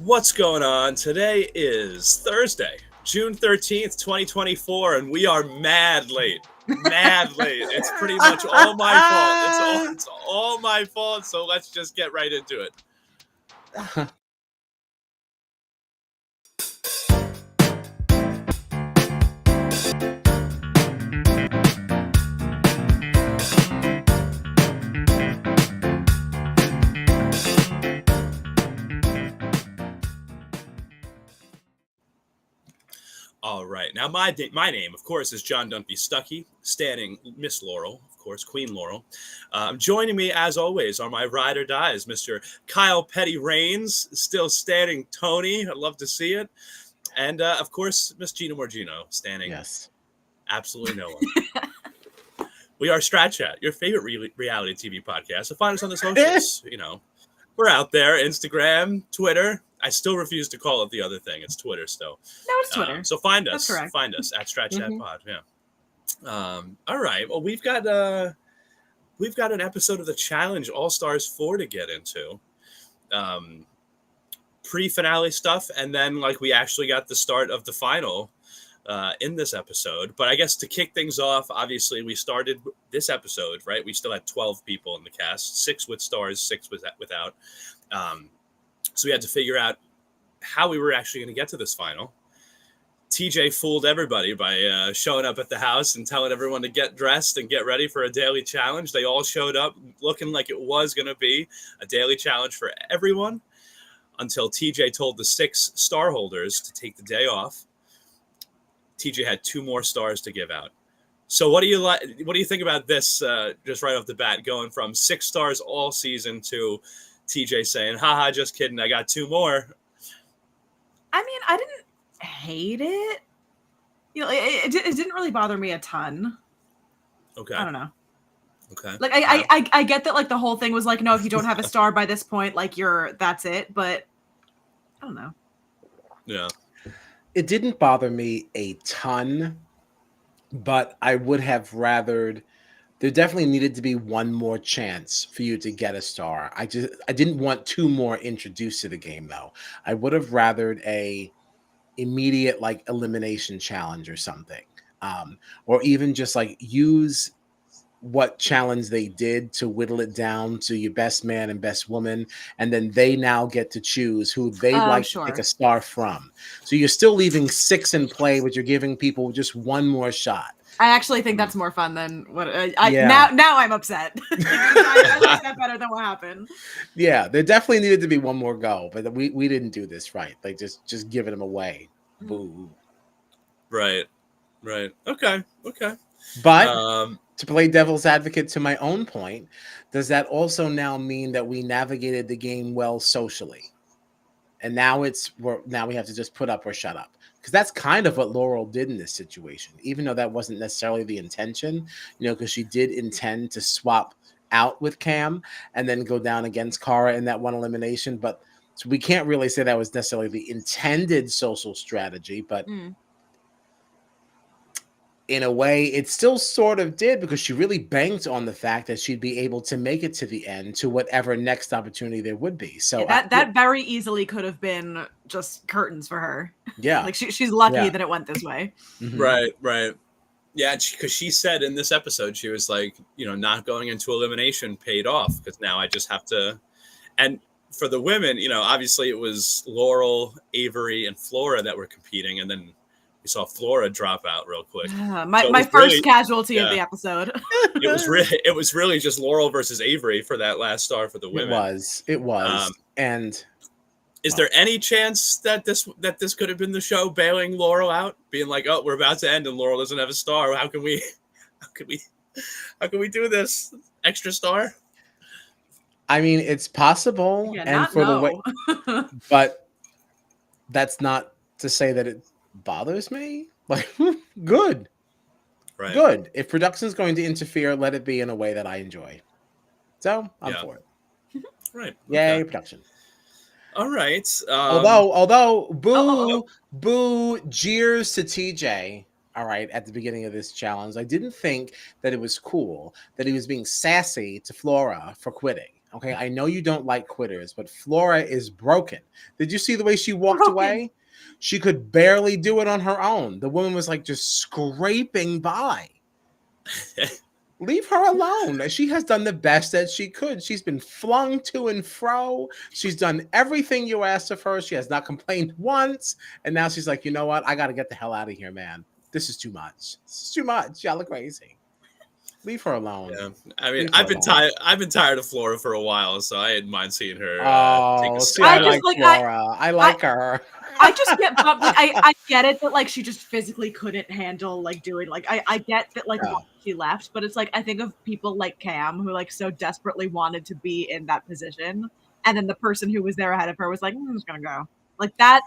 What's going on? Today is Thursday, June 13th, 2024, and we are mad late. Mad late. It's pretty much all my fault. It's all my fault, so let's just get right into it. All right. Now, my name, of course, is John Dunphy Stuckey, standing Miss Laurel, of course, Queen Laurel. Joining me, as always, are my ride or dies, Mr. Kyle Petty Rains, still standing Tony. I'd love to see it. And, of course, Miss Gina Morgino, standing absolutely no one. We are Strat Chat, your favorite reality TV podcast. So find us on the socials. We're out there, Instagram, Twitter. I still refuse to call it the other thing. It's Twitter still. No, it's Twitter. So find us. That's correct. Find us at Strat Chat Pod. Yeah. All right. Well, we've got an episode of the Challenge All Stars 4 to get into. Pre-finale stuff, and then we actually got the start of the final in this episode. But I guess to kick things off, obviously we started this episode, right? We still had 12 people in the cast, 6 with stars, 6 without. So we had to figure out how we were actually going to get to this final. TJ fooled everybody by showing up at the house and telling everyone to get dressed and get ready for a daily challenge. They all showed up looking like it was going to be a daily challenge for everyone until TJ told the 6 star holders to take the day off. TJ had 2 more stars to give out. So what do you think about this just right off the bat, going from 6 stars all season to TJ saying, haha, just kidding, I got 2 more? I mean, I didn't hate it. It didn't really bother me a ton. Okay. I don't know. Okay. I get that the whole thing was no, if you don't have a star by this point, that's it. But I don't know. Yeah. It didn't bother me a ton, but I would have rathered. There definitely needed to be one more chance for you to get a star. I didn't want 2 more introduced to the game, though. I would have rathered a immediate elimination challenge or something, or even just use what challenge they did to whittle it down to your best man and best woman, and then they now get to choose who they to pick a star from. So you're still leaving 6 in play, but you're giving people just one more shot. I actually think that's more fun than what now I'm upset. I like that better than what happened. Yeah, there definitely needed to be one more go, but we didn't do this right. Just giving them away. Boo. Right. Okay. But to play devil's advocate to my own point, does that also now mean that we navigated the game well socially? And now we have to just put up or shut up? Because that's kind of what Laurel did in this situation, even though that wasn't necessarily the intention, because she did intend to swap out with Cam and then go down against Cara in that one elimination. But so we can't really say that was necessarily the intended social strategy, but in a way, it still sort of did, because she really banked on the fact that she'd be able to make it to the end, to whatever next opportunity there would be. So that very easily could have been just curtains for her. Yeah. She's lucky that it went this way. Mm-hmm. Right. Yeah, because she said in this episode, she was not going into elimination paid off, because now I just have to. And for the women, obviously it was Laurel, Avery, and Flora that were competing, and then we saw Flora drop out real quick. My first casualty of the episode. It was really just Laurel versus Avery for that last star for the women. It was. And is there any chance that this could have been the show bailing Laurel out, being like, "Oh, we're about to end, and Laurel doesn't have a star. How can we do this extra star?" I mean, it's possible, the way, but that's not to say that it bothers me. Good. Right. Good. If production's going to interfere, let it be in a way that I enjoy. So I'm for it. Right. Yay, production. All right. Although boo jeers to TJ. All right, at the beginning of this challenge, I didn't think that it was cool that he was being sassy to Flora for quitting. Okay, I know you don't like quitters, but Flora is broken. Did you see the way she walked Broken. away? She could barely do it on her own. The woman was like just scraping by. Leave her alone. She has done the best that she could. She's been flung to and fro. She's done everything you asked of her. She has not complained once. And now she's like, you know what? I got to get the hell out of here, man. This is too much. This is too much. Y'all are crazy. Leave her alone. Yeah, I mean, Leave her alone. I've been tired of Flora for a while, so I didn't mind seeing her take a Oh, see, step. I I just like Flora. I like her. I just get bummed. Like, I get it that like she just physically couldn't handle like doing like I get that like Yeah. why she left, but it's like I think of people like Cam who like so desperately wanted to be in that position, and then the person who was there ahead of her was like, I'm just gonna go. Like that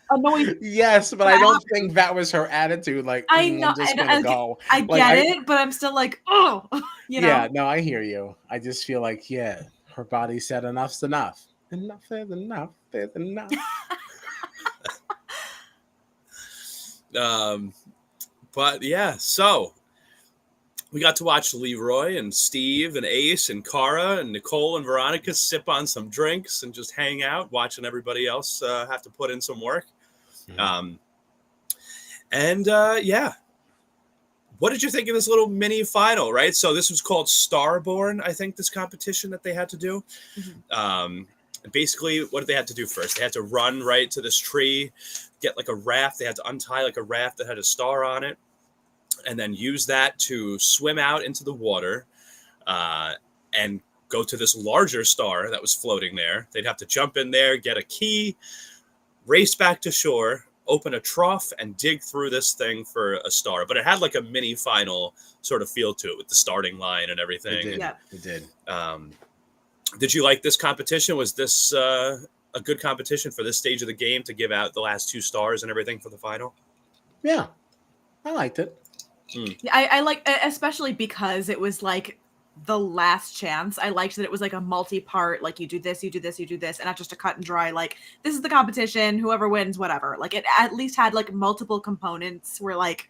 annoys. Yes, but I don't think that was her attitude. Like, I know, I'm just and gonna go. I Like, get it, but I'm still like, oh, you know. Yeah, no, I hear you. I just feel like, yeah, her body said enough's enough. Enough is enough is enough. But yeah, so we got to watch Leroy and Steve and Ace and Cara and Nicole and Veronica sip on some drinks and just hang out, watching everybody else have to put in some work. Mhm. Yeah, what did you think of this little mini final? Right, so this was called Starborn, I think, this competition that they had to do. Basically, what did they have to do first? They had to run right to this tree, get like a raft. They had to untie like a raft that had a star on it, and then use that to swim out into the water and go to this larger star that was floating there. They'd have to jump in there, get a key, race back to shore, open a trough, and dig through this thing for a star. But it had like a mini final sort of feel to it with the starting line and everything. It did. Yeah. It did. Did you like this competition? Was this a good competition for this stage of the game to give out the last 2 stars and everything for the final? Yeah, I liked it. Yeah, I like, especially because it was like the last chance. I liked that it was like a multi-part, like you do this, you do this, you do this, and not just a cut and dry, like this is the competition, whoever wins, whatever. Like it at least had like multiple components where like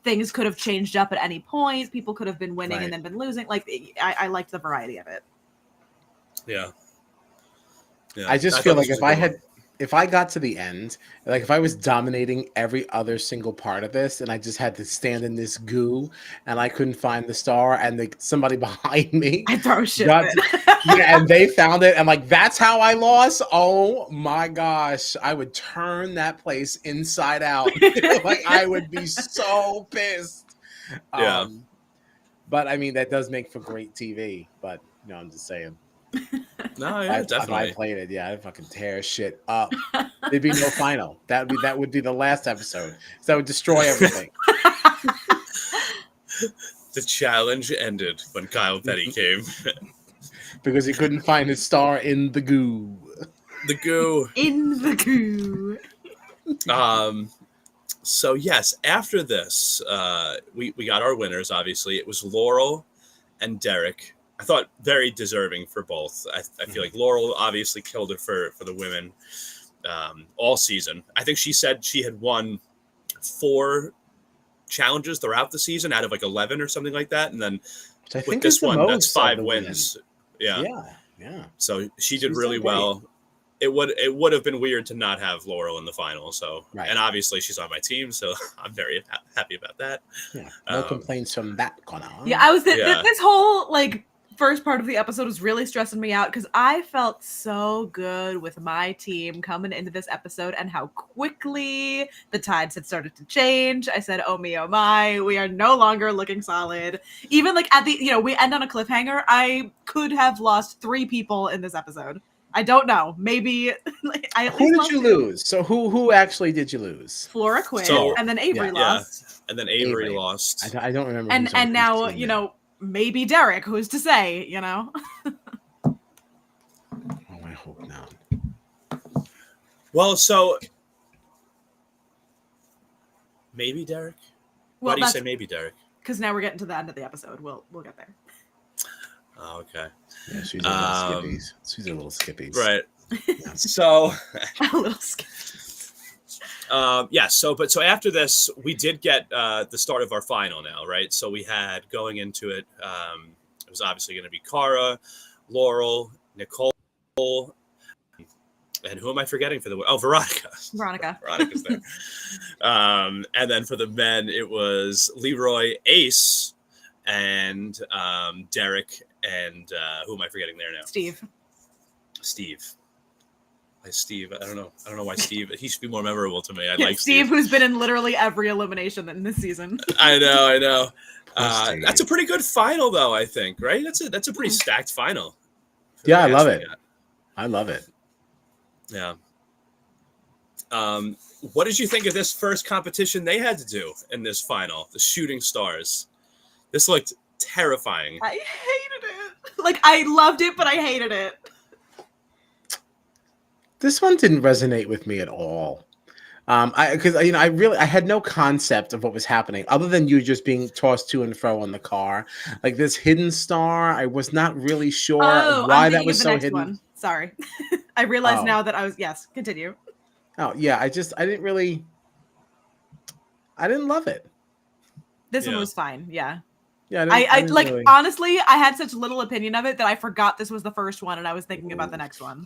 things could have changed up at any point. People could have been winning Right. and then been losing. Like I liked the variety of it. Yeah. I just thought feel this like was a good one. if I got to the end, like if I was dominating every other single part of this, and I just had to stand in this goo, and I couldn't find the star, and somebody behind me, I throw shit. got at to- it. yeah, and they found it, and like that's how I lost. Oh my gosh, I would turn that place inside out. Like I would be so pissed. Yeah. But I mean that does make for great TV. But I'm just saying. No, yeah, If definitely. I played it, yeah, I'd fucking tear shit up. There'd be no final. That would be the last episode. So that would destroy everything. The challenge ended when Kyle Petty came. Because he couldn't find his star in the goo. The goo. In the goo. So yes, after this, we got our winners. Obviously, it was Laurel and Derek. I thought very deserving for both. I feel like Laurel obviously killed it for the women all season. I think she said she had won 4 challenges throughout the season out of like 11 or something like that, and then Which I with think this is the one, most that's of 5 the wins. Yeah. Yeah. So she did She's really done great. well. It would have been weird to not have Laurel in the final. So, Right. And obviously she's on my team, so I'm very happy about that. Yeah. No complaints from that corner. Yeah, I was Yeah. this whole like first part of the episode was really stressing me out because I felt so good with my team coming into this episode and how quickly the tides had started to change. I said, oh me, oh my, we are no longer looking solid. Even like at the, we end on a cliffhanger. I could have lost 3 people in this episode. I don't know. Maybe I at Who least did lost you 2. lose? So who actually did you lose? Flora quit, So- and then Avery Yeah. lost. And then Avery Avery. lost. I don't remember. And who's on whose now, team now. maybe Derek, who's to say, Oh, I hope not. Well, so maybe Derek. Why Well, do you that's say maybe Derek? because now we're getting to the end of the episode. We'll get there. Oh, okay. Yeah, she's a little skippies. She's a little skippies. Right. So A little scared. So after this, we did get the start of our final now, right? So we had going into it, it was obviously going to be Cara, Laurel, Nicole, and who am I forgetting for the? Oh, Veronica. Veronica. Veronica's there. And then for the men, it was Leroy, Ace, and Derek, and who am I forgetting there now? Steve. Steve. I don't know why Steve. He should be more memorable to me. I Yeah, like Steve, who's been in literally every elimination in this season. I know. Steve. That's a pretty good final, though. I think, right? That's a pretty stacked final. Yeah, I love it. I love it. Yeah. What did you think of this first competition they had to do in this final? The Shooting Stars. This looked terrifying. I hated it. Like, I loved it, but I hated it. This one didn't resonate with me at all. Because I had no concept of what was happening other than you just being tossed to and fro in the car. Like this hidden star, I was not really sure why that was so hidden. One. Sorry, I realize now that I was. Yes, continue. Oh yeah, I didn't love it. This one was fine. Yeah. Yeah, I like really... honestly, I had such little opinion of it that I forgot this was the first one, and I was thinking about the next one.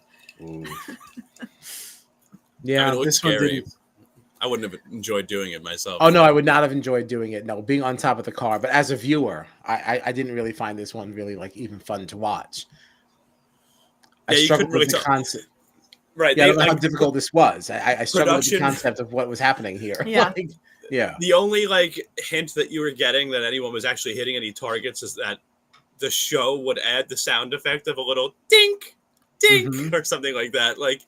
Yeah, this one didn't. I wouldn't have enjoyed doing it myself. Oh no, I would not have enjoyed doing it. No, being on top of the car. But as a viewer, I didn't really find this one really like even fun to watch. Yeah, I struggled with the concept. Right. Yeah, I don't know how difficult this was. I struggled with the concept of what was happening here. Yeah. Yeah. The only hint that you were getting that anyone was actually hitting any targets is that the show would add the sound effect of a little dink, dink, or something like that. Like,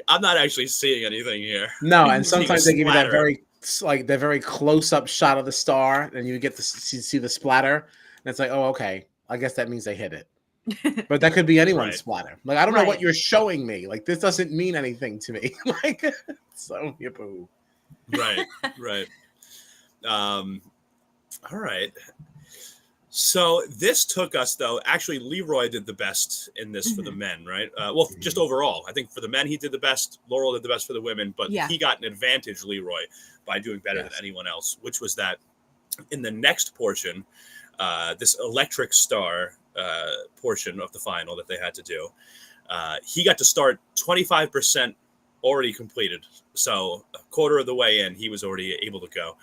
I'm not actually seeing anything here. No, and sometimes they give you that very close up shot of the star, and you get to see the splatter, and it's like, oh, okay, I guess that means they hit it. But that could be anyone's splatter. Like, I don't know what you're showing me. Like, this doesn't mean anything to me. Like, so yippoo. Right. All right. So this took us, though. Actually, Leroy did the best in this for the men, right? Just overall. I think for the men, he did the best. Laurel did the best for the women, but he got an advantage, Leroy, by doing better than anyone else, which was that in the next portion, this electric star portion of the final that they had to do, he got to start 25% already completed. So a quarter of the way in, he was already able to go.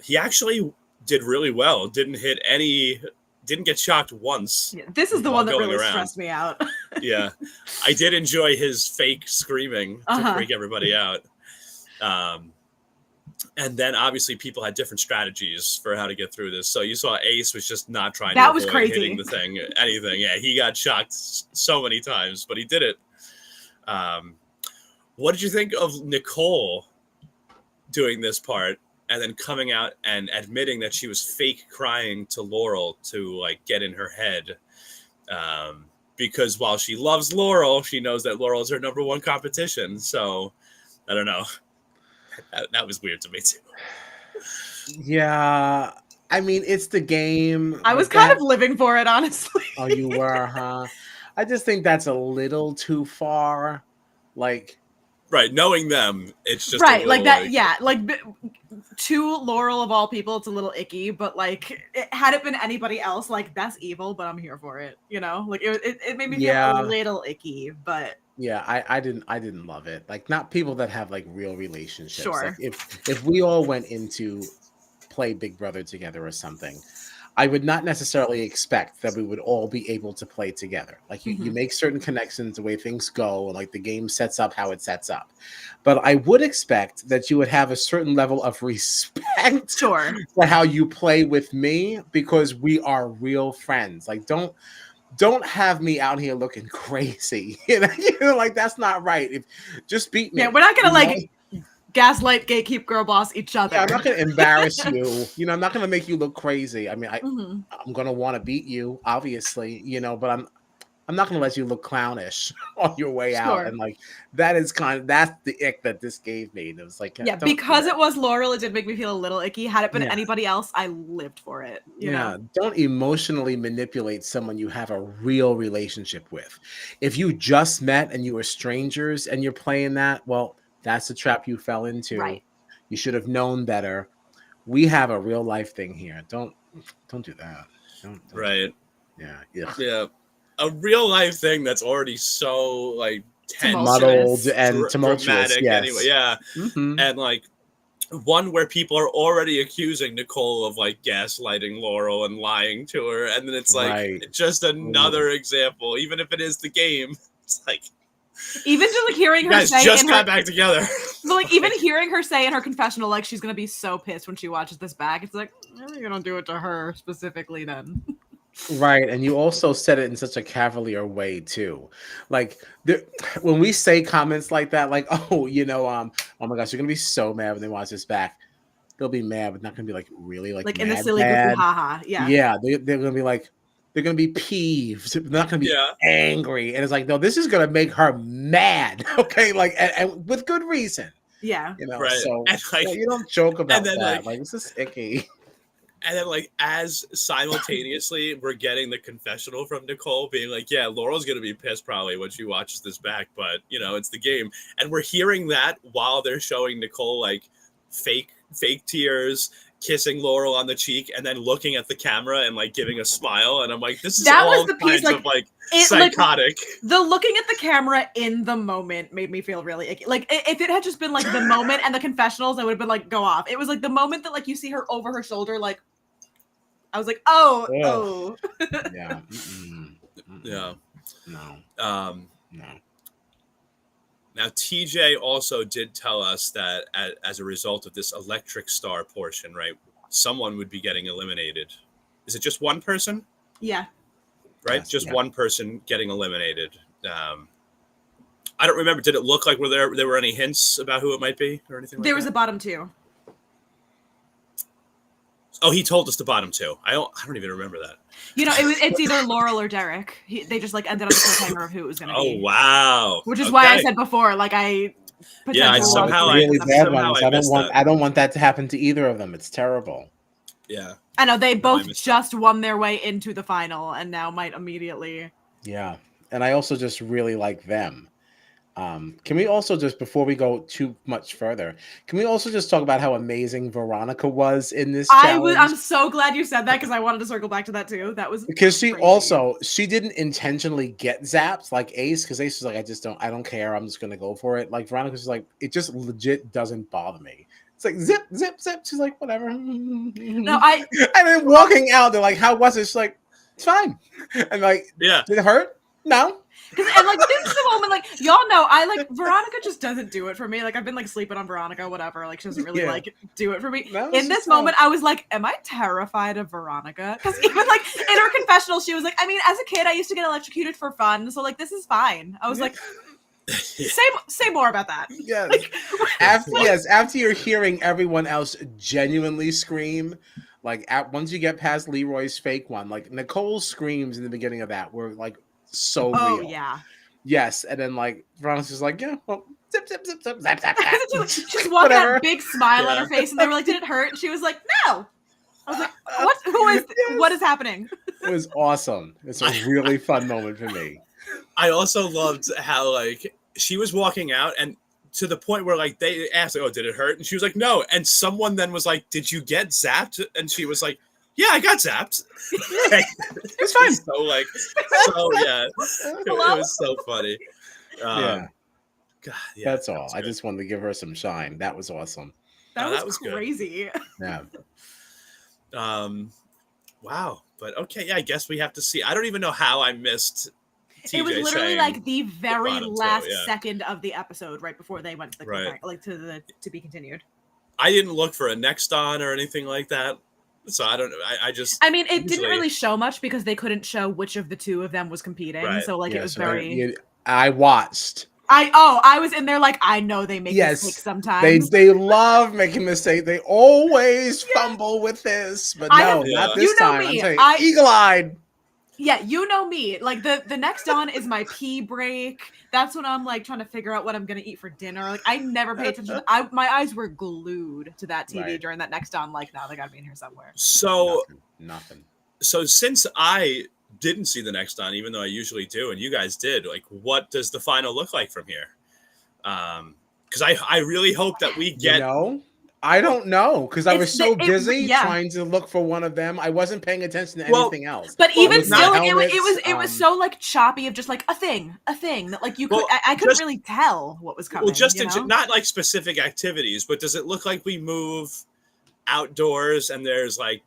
He actually did really well. Didn't get shocked once. Yeah, this is the one that really stressed me out. Yeah. I did enjoy his fake screaming to freak everybody out. And then obviously people had different strategies for how to get through this. So you saw Ace was just not trying to avoid hitting the thing, anything. Yeah, he got shocked so many times, but he did it. What did you think of Nicole doing this part and then coming out and admitting that she was fake crying to Laurel to get in her head? Because while she loves Laurel, she knows that Laurel is her number one competition. So I don't know. That was weird to me too. Yeah. I mean, it's the game. I was kind of living for it, honestly. Oh, you were, huh? I just think that's a little too far. Right, knowing them, it's just right, like that. Yeah, to Laurel of all people, it's a little icky. But had it been anybody else, that's evil. But I'm here for it. You know, it made me feel a little icky. But yeah, I didn't love it. Not people that have real relationships. Sure. If we all went into play Big Brother together or something, I would not necessarily expect that we would all be able to play together. You make certain connections the way things go, and the game sets up how it sets up. But I would expect that you would have a certain level of respect for how you play with me, because we are real friends. Don't have me out here looking crazy. You know, that's not right. Just beat me. Yeah, we're not gonna gaslight, gatekeep, girl boss each other. Yeah, I'm not going to embarrass you. I'm not going to make you look crazy. I mean, I'm going to want to beat you, obviously, but I'm not going to let you look clownish on your way out. And that's the ick that this gave me. It was because it was Laurel, it did make me feel a little icky. Had it been anybody else, I lived for it. You know? Don't emotionally manipulate someone you have a real relationship with. If you just met and you were strangers and you're playing that, well, that's the trap you fell into. Right. You should have known better. We have a real life thing here. Don't do that. Don't right. Yeah. Ugh. Yeah. a real life thing that's already so like tense, muddled Tumultuous. and tumultuous. dramatic Yes. anyway. Yeah, Mhm. and like one where people are already accusing Nicole of like gaslighting Laurel and lying to her, and then it's like Right. just another example, even if it is the game. It's like Even just like hearing you her guys say just in got her, back together. but like even hearing her say in her confessional, like she's gonna be so pissed when she watches this back. It's like, you're gonna do it to her specifically then. Right, and you also said it in such a cavalier way too. Like when we say comments like that, like oh, oh my gosh, you're gonna be so mad when they watch this back. They'll be mad, but not gonna be like really like Like in the mad, silly goofy mad. haha. Yeah. Yeah, they're gonna be like they're gonna be peeved. They're not gonna be Yeah. angry, and it's like no, this is gonna make her mad. Okay, like and with good reason. Yeah. Right. So And like you don't joke about then, that. like Like this is icky. and then like as simultaneously we're getting the confessional from Nicole being like, yeah, Laurel's gonna be pissed probably when she watches this back, but it's the game. And we're hearing that while they're showing Nicole like fake tears, kissing Laurel on the cheek, and then looking at the camera and like giving a smile. And I'm like, this is That all was the piece, kinds like, of like it, like, psychotic. the looking at the camera in the moment made me feel really icky. Like if it had just been like the moment and the confessionals, I would have been like, go off. It was like the moment that like you see her over her shoulder, like I was like, oh, Ugh. oh. Yeah. Mm-mm. Mm-mm. Yeah. No. No. No. Now, TJ also did tell us that as a result of this electric star portion, right, someone would be getting eliminated. Is it just one person? Yeah. Right? Yes, Just yeah. one person getting eliminated. I don't remember. Did it look like there were any hints about who it might be or anything like There was that? a bottom two. Oh, he told us the bottom two. I don't even remember that. It's either Laurel or Derek. They just like ended on the cliffhanger of who it was going to be. Oh, wow. Which is why I said before, like I Yeah, I potentially somehow watched really the bad episode. somehow ones. I I don't missed want. that. I don't want that to happen to either of them. It's terrible. Yeah. I know they I both missed just won their way into the final and now might immediately. Yeah, and I also just really like them. Can we also just before we go too much further, can we also just talk about how amazing Veronica was in this challenge? I'm so glad you said that because I wanted to circle back to that too. That was Because crazy. she didn't intentionally get zapped like Ace, because Ace was like, I don't care, I'm just gonna go for it. Like Veronica's like, it just legit doesn't bother me. It's like zip, zip, zip. She's like, whatever. No, I And then walking out, they're like, how was it? She's like, it's fine. And like, Yeah. did it hurt? No. and like this is the moment, like y'all know, I like Veronica just doesn't do it for me. Like I've been like sleeping on Veronica, whatever. Like she doesn't really Yeah. like do it for me. No, In it's this just moment, I was like, am I terrified of Veronica? Because even like in her confessional, she was like, I mean, as a kid, I used to get electrocuted for fun, so like this is fine. I was like, say more about that. Yes. Like, After you're hearing everyone else genuinely scream, like once you get past Leroy's fake one, like Nicole's screams in the beginning of that were like so oh real. yeah. Yes, and then like Veronica's just like, yeah, well, zip, zip, zip, zip, zap, zap, zap. She's walking Whatever. that big smile on Yeah. her face, and they were like, "Did it hurt?" And she was like, "No." I was like, "What? Who is? Yes. What is happening?" It was awesome. It's a really fun moment for me. I also loved how like she was walking out and to the point where like they asked, "Oh, did it hurt?" And she was like, "No." And someone then was like, "Did you get zapped?" And she was like, "Yeah, I got zapped." It's fine. So like, yeah, it was so funny. Yeah. God, yeah, That's that all. was I good. just wanted to give her some shine. That was awesome. That Oh, was, that was good. crazy. Yeah. Wow. But okay, yeah, I guess we have to see. I don't even know how I missed. TJ It was literally saying like the very bottom two, last yeah. second of the episode, right before they went to the Right. like to the to be continued. I didn't look for a next on or anything like that, so I don't know. I just. I mean, it didn't usually- really show much because they couldn't show which of the two of them was competing. Right. So like it was very. I watched. I was in there like I know they make Yes, mistakes sometimes. They love making mistakes. They always fumble with this, but I no, have- not you this know time. me, I'm saying eagle-eyed. Yeah, you know me. Like the next on is my pee break. That's when I'm like trying to figure out what I'm gonna eat for dinner. Like I never pay attention. My eyes were glued to that TV Right. during that next on. Like now they gotta be in here somewhere. So Nothing. So since I didn't see the next on, even though I usually do, and you guys did, like, what does the final look like from here? Because I really hope that we get. I don't know because I was so busy yeah. trying to look for one of them. I wasn't paying attention to Well, anything else. But I even was still, not like, helmets. it was so like choppy of just like a thing that like you could Well, I couldn't just really tell what was well, coming. just You know? not like specific activities, but does it look like we move outdoors and there's like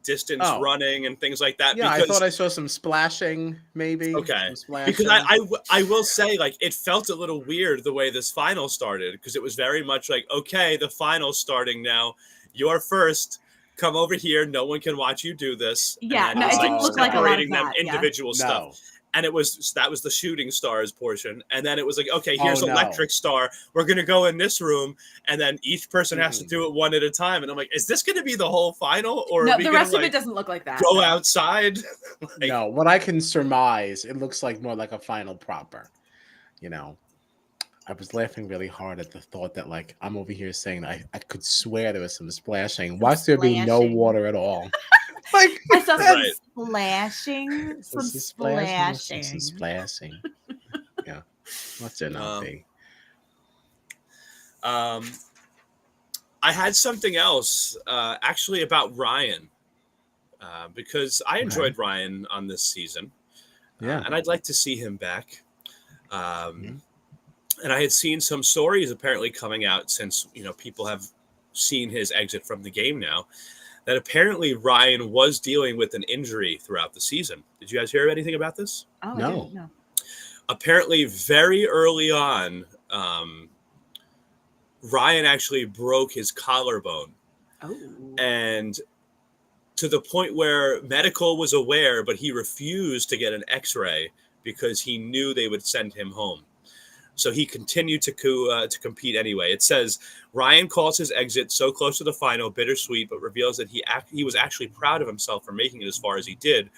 distance Oh, running and things like that? yeah, I thought Because I saw some splashing, maybe okay, some because splashing. I will say like it felt a little weird the way this final started because it was very much like okay, the final's starting now. You're first. Come over here. No one can watch you do this. And Yeah, then it no, was it like didn't look like a lot of separating them that. Yeah. individual stuff. No. And that was the shooting stars portion. And then it was like, okay, Oh, here's no. electric star. We're gonna go in this room, and then each person has to Mm-mm. do it one at a time. And I'm like, is this gonna be the whole final, or No, are we the gonna rest of like it doesn't look like that. go No. outside? Like, No, what I can surmise, it looks like more like a final proper. You know, I was laughing really hard at the thought that, like, I'm over here saying I could swear there was some splashing. Why there be no splashing. water at all? Like, I saw some Right. splashing, some some splashing, splashing. some splashing. Yeah, what's there not be? I had something else actually about Ryan because I enjoyed Ryan on this season. Yeah. And I'd like to see him back. Mhm. And I had seen some stories apparently coming out since people have seen his exit from the game now. That apparently Ryan was dealing with an injury throughout the season. Did you guys hear anything about this? Oh, No. I didn't know. Apparently, very early on, Ryan actually broke his collarbone, Oh. and to the point where medical was aware, but he refused to get an X-ray because he knew they would send him home. So he continued to compete anyway. It says Ryan calls his exit so close to the final bittersweet, but reveals that he was actually proud of himself for making it as far as he did,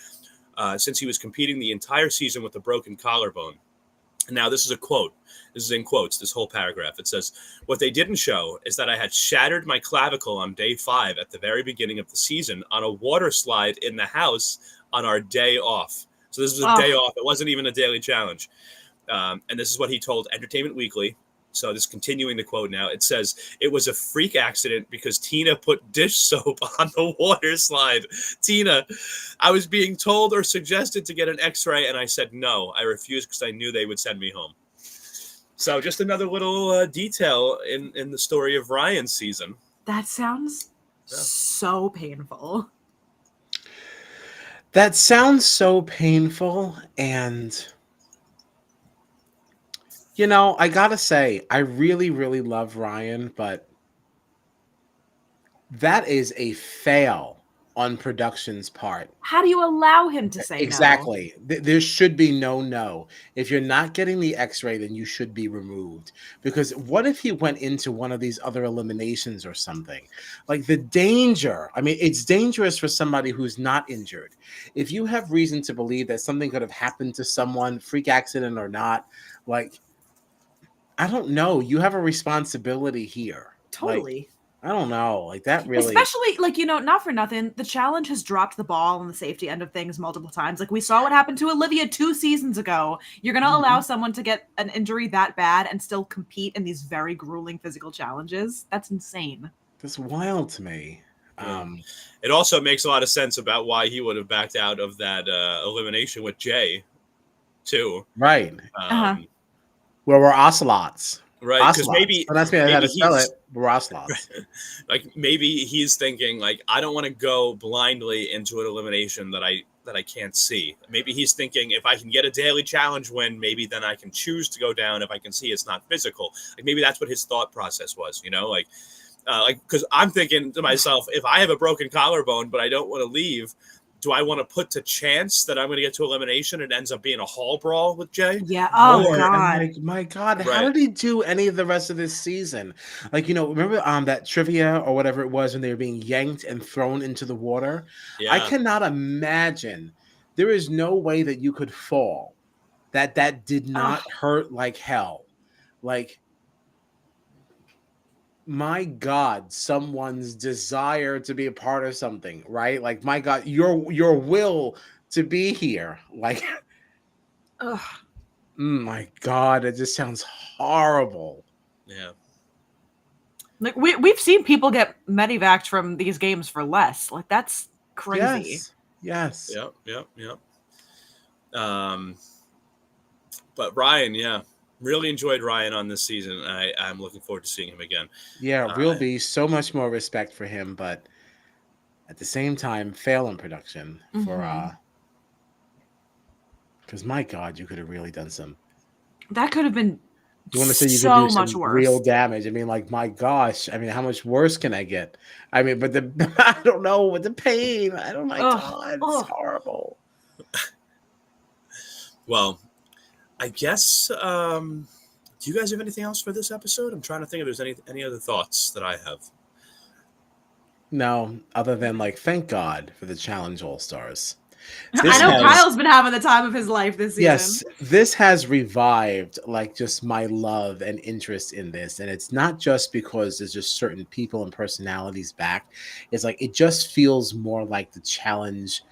since he was competing the entire season with a broken collarbone. Now, this is a quote. This is in quotes, this whole paragraph. It says, what they didn't show is that I had shattered my clavicle on day 5 at the very beginning of the season on a water slide in the house on our day off. So this was a day off. It wasn't even a daily challenge. And this is what he told Entertainment Weekly. So this continuing the quote now. It says, it was a freak accident because Tina put dish soap on the water slide. Tina, I was being told or suggested to get an X-ray, and I said no. I refused because I knew they would send me home. So just another little detail in the story of Ryan's season. That sounds so painful. That sounds so painful, and I gotta say, I really, really love Ryan, but that is a fail on production's part. How do you allow him to say no? Exactly. There should be no. If you're not getting the X-ray, then you should be removed. Because what if he went into one of these other eliminations or something? Like the danger. I mean, it's dangerous for somebody who's not injured. If you have reason to believe that something could have happened to someone, freak accident or not, like, I don't know. You have a responsibility here. Totally. Like, I don't know. Like that really. Especially, like, not for nothing, the challenge has dropped the ball on the safety end of things multiple times. Like, we saw what happened to Olivia 2 seasons ago. You're going to allow someone to get an injury that bad and still compete in these very grueling physical challenges? That's insane. That's wild to me. It also makes a lot of sense about why he would have backed out of that elimination with Jay, too. Right. Well, we're ocelots. Right, because maybe don't ask me how to spell it. We're ocelots. Right. Like maybe he's thinking like I don't want to go blindly into an elimination that I can't see. Maybe he's thinking if I can get a daily challenge win, maybe then I can choose to go down if I can see it's not physical. Like maybe that's what his thought process was. Like because I'm thinking to myself, if I have a broken collarbone but I don't want to leave, do I want to put to chance that I'm going to get to elimination and it ends up being a hall brawl with Jay? Yeah. Oh, God. Like, my God, Right. how did he do any of the rest of this season? Like, remember that trivia or whatever it was when they were being yanked and thrown into the water? Yeah. I cannot imagine. There is no way that you could fall. That did not hurt like hell. Like, my God, someone's desire to be a part of something, right? Like, my God, your will to be here. Like, my God, it just sounds horrible. Yeah. Like we've seen people get medevaced from these games for less. Like that's crazy. Yes. Yep. Um, but Ryan, yeah, really enjoyed Ryan on this season. I'm looking forward to seeing him again. Yeah, Uh, will be so much more respect for him, but at the same time, fail in production for Mhm. because my God, you could have really done some. That could have been You want to say you could do so much some real worse. damage? I mean, like my gosh, I mean, how much worse can I get? I mean, but the I don't know with the pain. I don't. My Ugh. God, it's Ugh. horrible. well, I guess. Do you guys have anything else for this episode? I'm trying to think if there's any other thoughts that I have. No, other than like, thank God for the Challenge All Stars. I This know has Kyle's been having the time of his life this season. Yes, this has revived like just my love and interest in this. And it's not just because there's just certain people and personalities back. It's like it just feels more like the challenge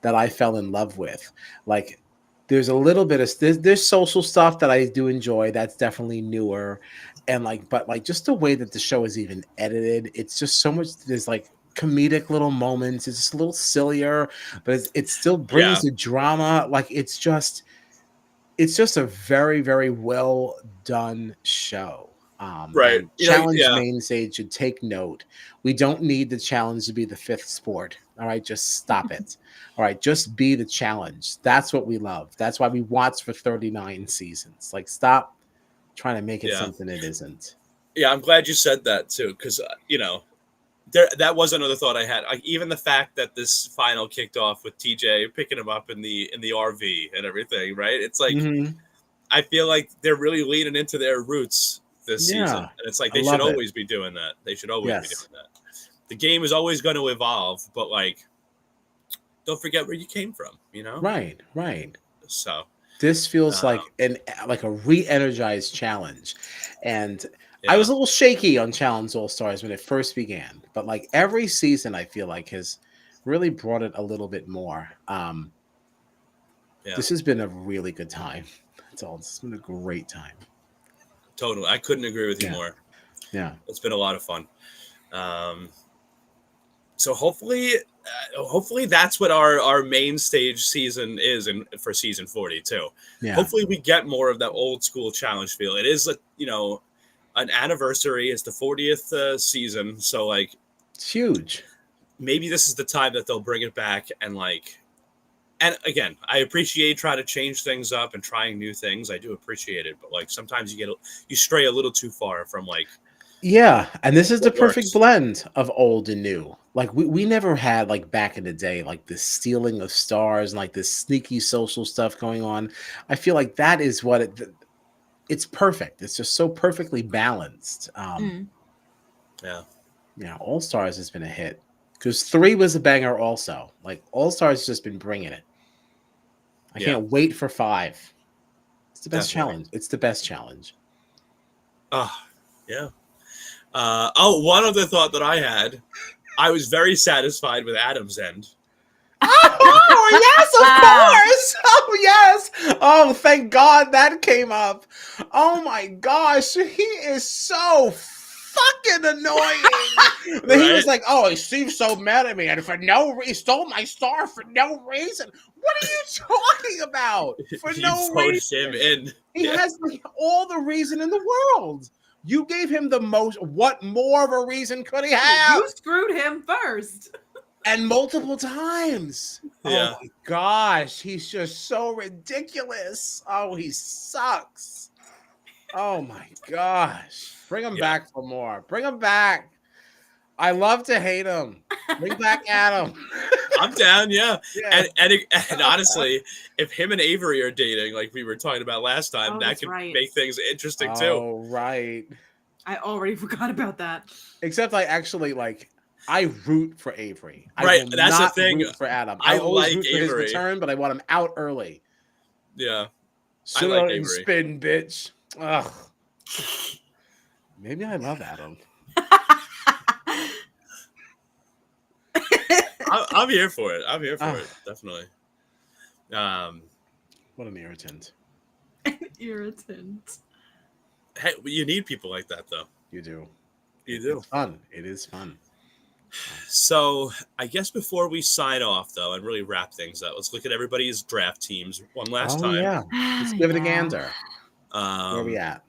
that I fell in love with. Like there's a little bit of there's social stuff that I do enjoy. That's definitely newer. And like, but like just the way that the show is even edited, it's just so much there's like comedic little moments. It's just a little sillier, but it still brings Yeah, the drama. Like it's just a very, very well done show. right. And challenge Yeah, main stage should take note. We don't need the challenge to be the fifth sport. All right, just stop it. All right, just be the challenge. That's what we love. That's why we watch for 39 seasons. Like, stop trying to make it yeah, something it isn't. yeah. I'm glad you said that too, because that was another thought I had. Like even the fact that this final kicked off with TJ picking him up in the RV and everything, right? It's like Hmm. I feel like they're really leaning into their roots this season, Yeah, and it's like I they should love it. always be doing that. They should always be Yes, doing that. The game is always going to evolve, but like, don't forget where you came from. right, right. So This feels um, like a re-energized challenge. And I yeah, was a little shaky on Challenge All Stars when it first began, but like every season I feel like has really brought it a little bit more. yeah, This has been a really good time. That's all. It's been a great time. totally. I couldn't agree with you Yeah. more. Yeah. It's been a lot of fun. Um, so hopefully that's what our main stage season is for season 42. Yeah. Hopefully we get more of that old school challenge feel. It is an anniversary. It's the 40th season, so like It's huge. maybe this is the time that they'll bring it back. And again, I appreciate trying to change things up and trying new things. I do appreciate it, but like sometimes you stray a little too far from like Yeah, and this is the what perfect works. blend of old and new. Like we never had like back in the day, like this stealing of stars and like this sneaky social stuff going on. I feel like that is what it's perfect. It's just so perfectly balanced. Mm. Yeah, Yeah, All Stars has been a hit because three was a banger. Also, like All Stars has just been bringing it. I yeah, can't wait for five. It's the best definitely. challenge. It's the best challenge. Oh, yeah. One other thought that I had, I was very satisfied with Adam's end. Oh, yes, of course. Oh, yes. Oh, thank God that came up. Oh, my gosh. He is so fucking annoying. Then he was Right? like, oh, he seems so mad at me. And for no reason, he stole my star for no reason. What are you talking about? For You no voted him reason. in. He Yeah, has like, all the reason in the world. You gave him the most. What more of a reason could he have? You screwed him first. And multiple times. Oh yeah, my gosh, he's just so ridiculous. Oh, he sucks. Oh my gosh. Bring him yeah. back for more. Bring him back. I love to hate him. Bring back Adam. I'm down. Yeah, Yeah. and honestly, if him and Avery are dating, like we were talking about last time, Oh, that that's could right. make things interesting too. Oh, right. I already forgot about that. Except I actually like I root for Avery. I Right. will That's the not thing. root for Adam. I I always like root for his Avery. return, but I want him out early. Yeah, I Sit like on and Avery. spin, bitch. Ugh. Maybe I love Adam. I'm here for it. I'm here for Ugh, it. Definitely. Um, what an irritant. Irritant. hey, you need people like that though. You do. You do. It's fun. It is fun. So I guess before we sign off, though, and really wrap things up, let's look at everybody's draft teams one last Oh time. yeah. Let's give it a Yeah. gander. Where are we at?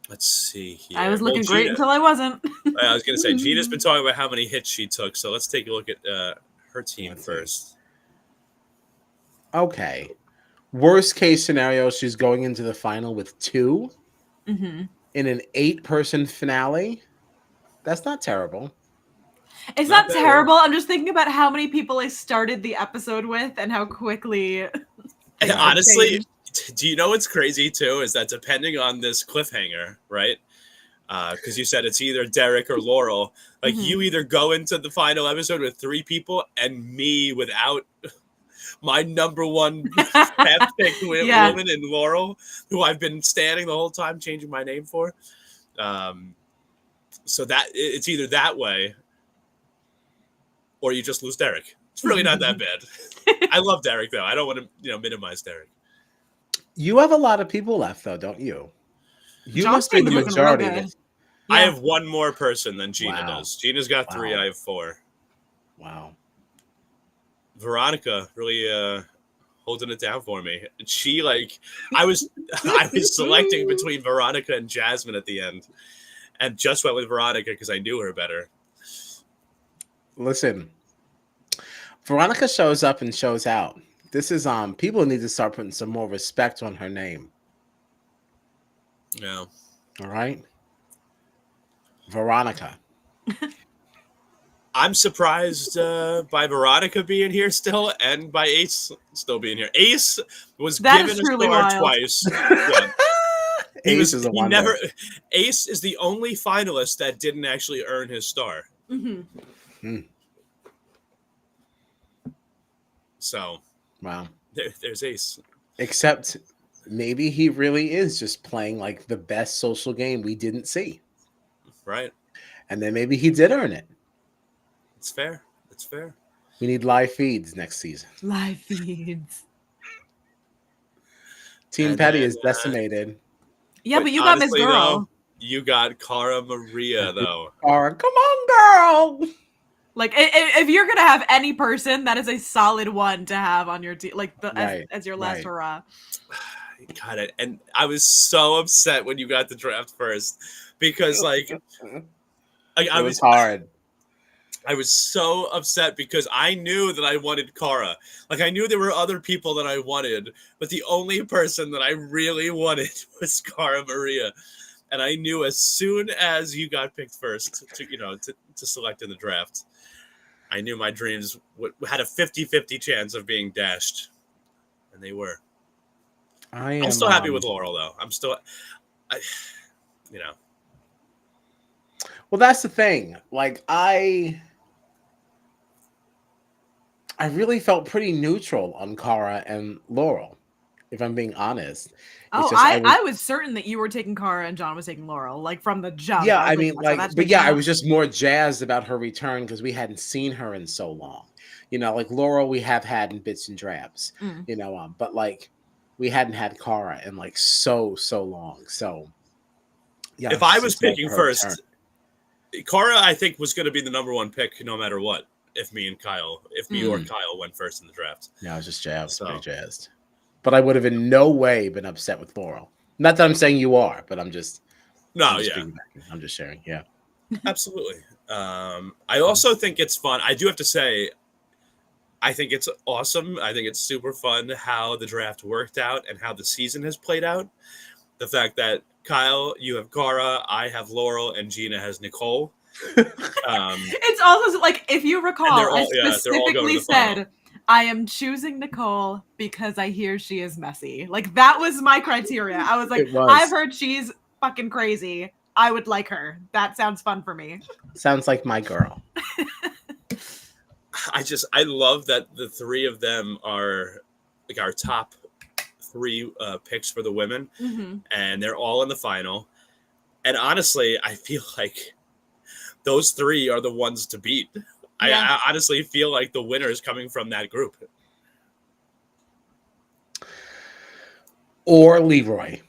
Let's see here. I was looking Gina, great until I wasn't. I was going to say, Gina's been talking about how many hits she took, so let's take a look at her team Let's see. first. Okay. Worst case scenario, she's going into the final with 2 Mm-hmm. in an 8-person finale. That's not terrible. It's Not not bad. terrible. I'm just thinking about how many people I started the episode with and how quickly. And things have honestly, changed. do you know what's crazy too? Is that depending on this cliffhanger, right? Because you said it's either Derek or Laurel. Like Mhm. you either go into the final episode with 3 people, and me without my number one half pick Yeah. woman in Laurel, who I've been standing the whole time, changing my name for. So that it's either that way, or you just lose Derek. It's really not that bad. I love Derek though. I don't want to minimize Derek. You have a lot of people left, though, don't you? You John's must be the team's looking real majority. good. I Yeah. have one more person than Gina Wow. does. Gina's got 3. Wow. I have 4. Wow. Veronica really holding it down for me. She I was selecting between Veronica and Jasmine at the end, and just went with Veronica because I knew her better. Listen, Veronica shows up and shows out. This is people need to start putting some more respect on her name. Yeah. All right, Veronica. I'm surprised by Veronica being here still, and by Ace still being here. Ace was That given is a truly star wild. twice. Yeah. Ace is a wonder. Ace is the only finalist that didn't actually earn his star. Mm-hmm. So Wow. there's Ace. Except maybe he really is just playing like the best social game we didn't see. Right. And then maybe he did earn it. It's fair. It's fair. We need live feeds next season. Live feeds. Team And Petty then, is decimated. Yeah, but you got Miss honestly, Girl. though, you got Cara Maria, though. Or come on, girl. Like, if you're gonna have any person, that is a solid one to have on your team, like Right, as your last right. hurrah. Got it. And I was so upset when you got the draft first because, It I was hard. I was so upset because I knew that I wanted Cara. Like, I knew there were other people that I wanted, but the only person that I really wanted was Cara Maria. And I knew as soon as you got picked first to select in the draft, I knew my dreams had a 50-50 chance of being dashed. And they were. I'm still happy with Laurel, though. Well, that's the thing. Like, I really felt pretty neutral on Cara and Laurel, if I'm being honest. Oh, just, I was certain that you were taking Cara and John was taking Laurel, like from the jump. Yeah, I I was mean, "Oh, that's but the yeah, I jump." was just more jazzed about her return because we hadn't seen her in so long. Like Laurel, we have had in bits and drabs. Mm. But like we hadn't had Cara in like so long. So yeah, if I was just more picking for her first, return. Cara, I think, was going to be the number one pick no matter what. If me or Kyle went first in the draft. Yeah, I was just jazzed, pretty So. jazzed. But I would have in no way been upset with Laurel. Not that I'm saying you are, but I'm just piggybacking. I'm just sharing. Yeah, absolutely. I also think it's fun. I do have to say, I think it's awesome. I think it's super fun how the draft worked out and how the season has played out. The fact that Kyle, you have Cara, I have Laurel, and Gina has Nicole. It's also like, if you recall, they're all- I yeah, they're all going to specifically the final. said, I am choosing Nicole because I hear she is messy. Like, that was my criteria. I was like, It was. I've heard she's fucking crazy. I would like her. That sounds fun for me. sounds like my girl. I love that the 3 of them are like our top 3 picks for the women, and they're all in the final. And honestly, I feel like those 3 are the ones to beat. Yeah. I honestly feel like the winner is coming from that group. Or Leroy.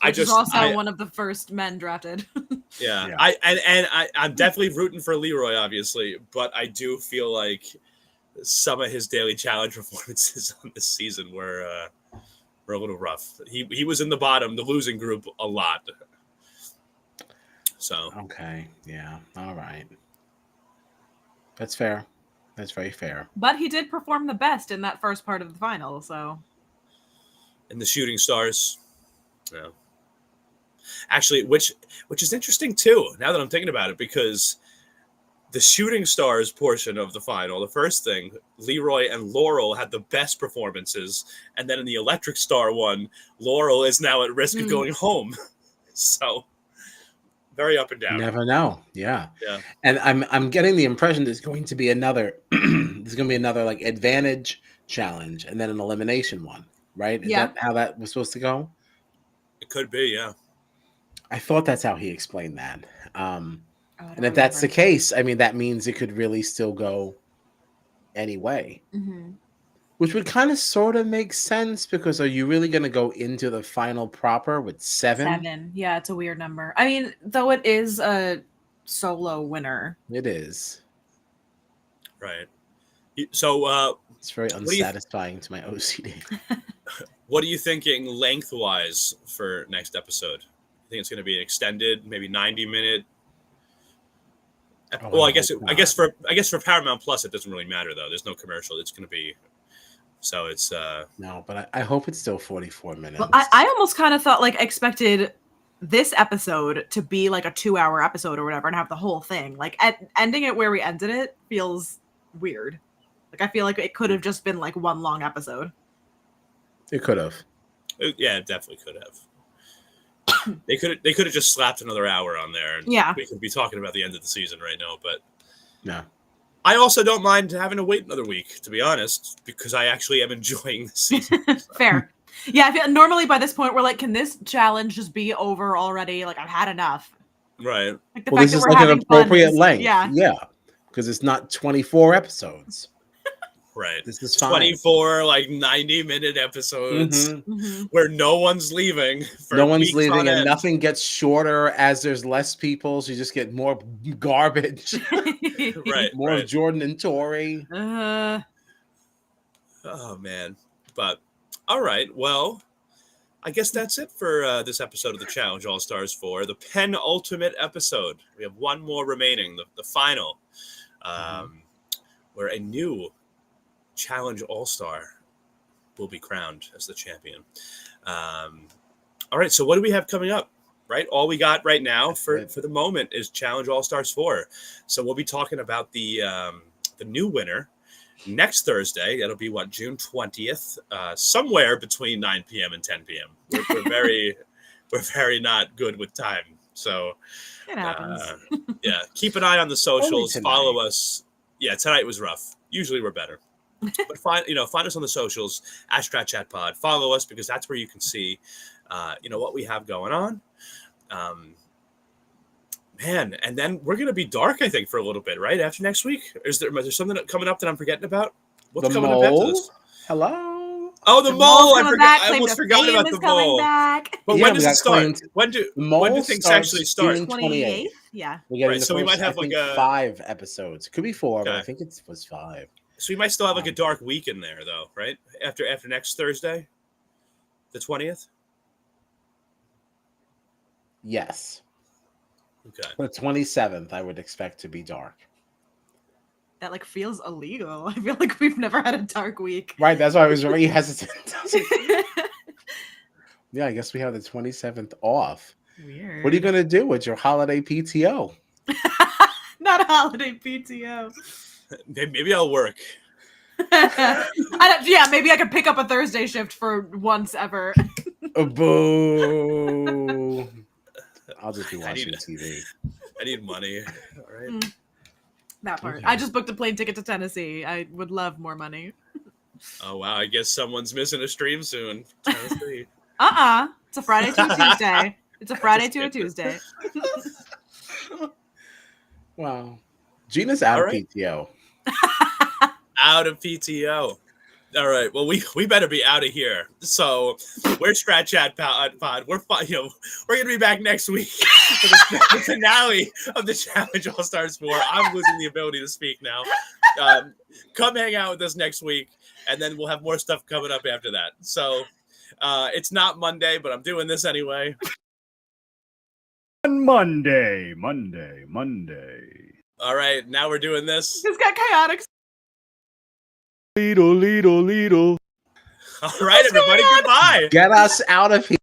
Which is also one of the first men drafted. Yeah. Yeah. I'm definitely rooting for Leroy, obviously, but I do feel like some of his daily challenge performances on this season were a little rough. He was in the bottom, the losing group, a lot. So Okay. Yeah. All right. That's fair. That's very fair. But he did perform the best in that first part of the final, so. and the shooting stars, yeah. Actually, which is interesting too. Now that I'm thinking about it, because the shooting stars portion of the final, the first thing, Leroy and Laurel had the best performances, and then in the electric star one, Laurel is now at risk of going home. So very up and down. You never know. Yeah. Yeah. And I'm getting the impression there's going to be another like advantage challenge and then an elimination one, right? Is that how that was supposed to go? It could be, yeah. I thought that's how he explained that. And if don't that's the remember. case, I mean, that means it could really still go any way. Which would kind of sort of make sense, because are you really going to go into the final proper with 7? 7. Yeah, it's a weird number. I mean, though it is a solo winner. It is. Right. So it's very unsatisfying to my OCD. What are you thinking lengthwise for next episode? You think it's going to be an extended, maybe 90-minute? Well, I guess for Paramount Plus it doesn't really matter though. There's no commercial. It's going to be, so it's no, but I hope it's still 44 minutes. Well, I almost kind of thought, like, expected this episode to be like a 2-hour episode or whatever and have the whole thing. Like, ending it where we ended it feels weird. Like, I feel like it could have just been like one long episode. It could have. Yeah, it definitely could have. They could have just slapped another hour on there, and we could be talking about the end of the season right now. But no, I also don't mind having to wait another week, to be honest, because I actually am enjoying the season. Fair. Yeah, I feel normally by this point we're like, can this challenge just be over already? Like, I've had enough. Right. Like, well, this is like an appropriate length. Yeah, because it's not 24 episodes. Right. This is fine. 24 like 90-minute episodes where no one's leaving. No one's leaving, and nothing gets shorter as there's less people, so you just get more garbage. Right. More of Jordan and Tori. Oh man. But all right. Well, I guess that's it for this episode of the Challenge All Stars 4, the penultimate episode. We have one more remaining, the final, where a new Challenge All-Star will be crowned as the champion. All right, so what do we have coming up? Right, all we got right now for the moment is Challenge All-Stars 4. So we'll be talking about the new winner next Thursday. That'll be June 20th, somewhere between 9 p.m. and 10 p.m. We're very not good with time, so it happens. Yeah, keep an eye on the socials. Follow us. Yeah, tonight was rough. Usually we're better. But find us on the socials at Strat Chat Pod. Follow us, because that's where you can see what we have going on. Man, and then we're gonna be dark, I think, for a little bit, right? After next week. Is there something coming up that I'm forgetting about? What's coming up after this? Hello? Oh, the mole! I almost forgot about the mole. But when does it start? When do things actually start? 28th. Yeah. Right, so we might have like 5 episodes. It could be 4, but I think it was 5. So we might still have like a dark week in there, though, right? After next Thursday, the 20th. Yes. Okay. The 27th, I would expect to be dark. That like feels illegal. I feel like we've never had a dark week. Right. That's why I was really hesitant. Yeah, I guess we have the 27th off. Weird. What are you gonna do with your holiday PTO? Not a holiday PTO. Maybe I'll work. Maybe I could pick up a Thursday shift for once ever. Boo! I'll just be watching TV. I need money. All right. That part. Okay. I just booked a plane ticket to Tennessee. I would love more money. Oh wow! I guess someone's missing a stream soon. Tennessee. It's a Friday to a Tuesday. It's a Friday to a Tuesday. Wow. Gina's out of PTO. Out of PTO. All right. Well, we better be out of here. So we're Strat Chat Pod. We're we're gonna be back next week for the finale of the Challenge All Stars 4. I'm losing the ability to speak now. Come hang out with us next week, and then we'll have more stuff coming up after that. So it's not Monday, but I'm doing this anyway. On Monday. All right. Now we're doing this. This got chaotic. Lido. All right, everybody. Goodbye. Get us out of here.